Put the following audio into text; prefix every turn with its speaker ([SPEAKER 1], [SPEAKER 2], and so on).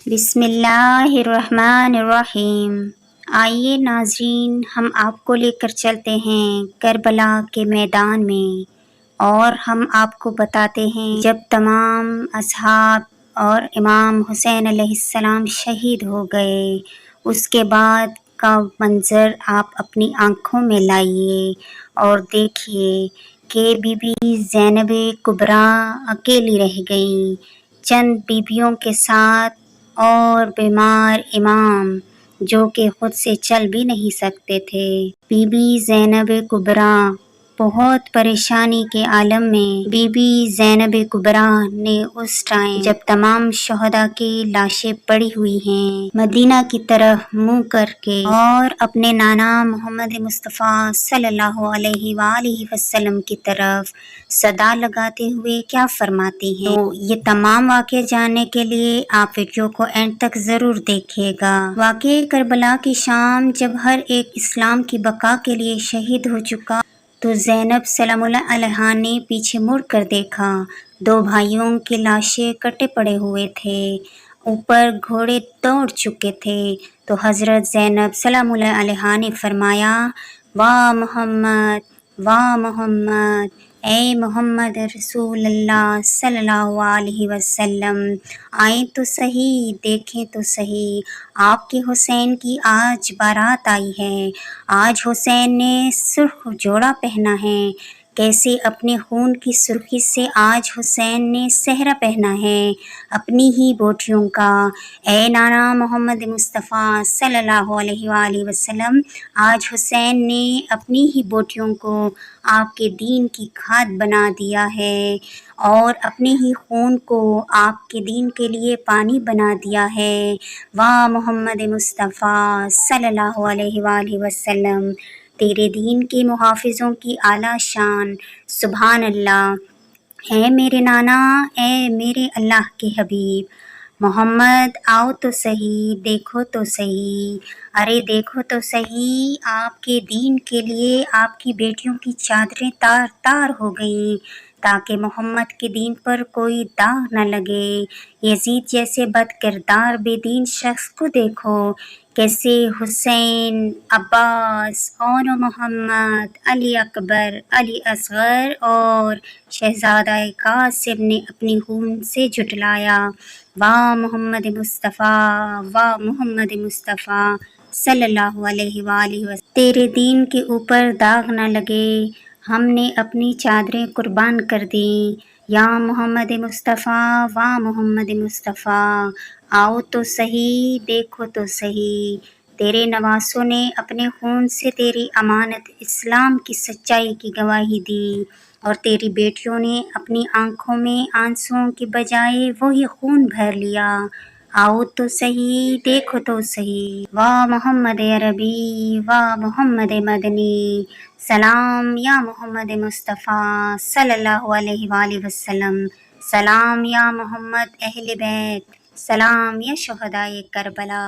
[SPEAKER 1] بسم اللہ الرحمن الرحیم۔ آئیے ناظرین، ہم آپ کو لے کر چلتے ہیں کربلا کے میدان میں، اور ہم آپ کو بتاتے ہیں جب تمام اصحاب اور امام حسین علیہ السلام شہید ہو گئے، اس کے بعد کا منظر آپ اپنی آنکھوں میں لائیے اور دیکھیے کہ بی بی زینب کبریٰ اکیلی رہ گئیں چند بیویوں کے ساتھ، اور بیمار امام جو کہ خود سے چل بھی نہیں سکتے تھے۔ بی بی زینب کبریٰ بہت پریشانی کے عالم میں، بی بی زینب کبریٰ نے اس ٹائم جب تمام شہداء کی لاشیں پڑی ہوئی ہیں مدینہ کی طرف منہ کر کے، اور اپنے نانا محمد مصطفیٰ صلی اللہ علیہ وآلہ وسلم کی طرف صدا لگاتے ہوئے کیا فرماتی ہیں، تو یہ تمام واقعے جاننے کے لیے آپ ویڈیو کو اینڈ تک ضرور دیکھیے گا۔ واقعہ کربلا کی شام جب ہر ایک اسلام کی بقا کے لیے شہید ہو چکا تو زینب سلام اللہ علیہا نے پیچھے مڑ کر دیکھا، دو بھائیوں کی لاشیں کٹے پڑے ہوئے تھے، اوپر گھوڑے دوڑ چکے تھے، تو حضرت زینب سلام اللہ علیہا نے فرمایا، واہ محمد، واہ محمد، اے محمد رسول اللہ صلی اللہ علیہ وسلم، آئیں تو صحیح، دیکھیں تو صحیح، آپ کے حسین کی آج بارات آئی ہے، آج حسین نے سرخ جوڑا پہنا ہے، کیسے اپنے خون کی سرخی سے آج حسین نے صحرا پہنا ہے اپنی ہی بوٹیوں کا۔ اے نانا محمد مصطفیٰ صلی اللہ علیہ وآلہ وسلم، آج حسین نے اپنی ہی بوٹیوں کو آپ کے دین کی کھاد بنا دیا ہے، اور اپنے ہی خون کو آپ کے دین کے لیے پانی بنا دیا ہے۔ واہ محمد مصطفیٰ صلی اللہ علیہ وآلہ وسلم، تیرے دین کے محافظوں کی اعلیٰ شان، سبحان اللہ، اے میرے نانا، اے میرے اللہ کے حبیب محمد، آؤ تو صحیح، دیکھو تو صحیح، ارے دیکھو تو صحیح، آپ کے دین کے لیے آپ کی بیٹیوں کی چادریں تار تار ہو گئیں تاکہ محمد کے دین پر کوئی داغ نہ لگے۔ یزید جیسے بد کردار بے دین شخص کو دیکھو، کیسے حسین، عباس اور محمد، علی اکبر، علی اصغر اور شہزادہ قاسم نے اپنی خون سے جھٹلایا۔ واہ محمد مصطفیٰ، واہ محمد مصطفیٰ صلی اللہ علیہ وآلہ وسلم، تیرے دین کے اوپر داغ نہ لگے، ہم نے اپنی چادریں قربان کر دیں۔ یا محمد مصطفیٰ، واہ محمد مصطفیٰ، آؤ تو صحیح، دیکھو تو صحیح، تیرے نواسوں نے اپنے خون سے تیری امانت اسلام کی سچائی کی گواہی دی، اور تیری بیٹیوں نے اپنی آنکھوں میں آنسوؤں کی بجائے وہی خون بھر لیا۔ آؤ تو صحیح، دیکھو تو صحیح، واہ محمد عربی، واہ محمد مدنی، سلام یا محمد مصطفیٰ صلی اللہ علیہ وآلہ وسلم، سلام یا محمد اہل بیت، سلام یا شہدائے کربلا۔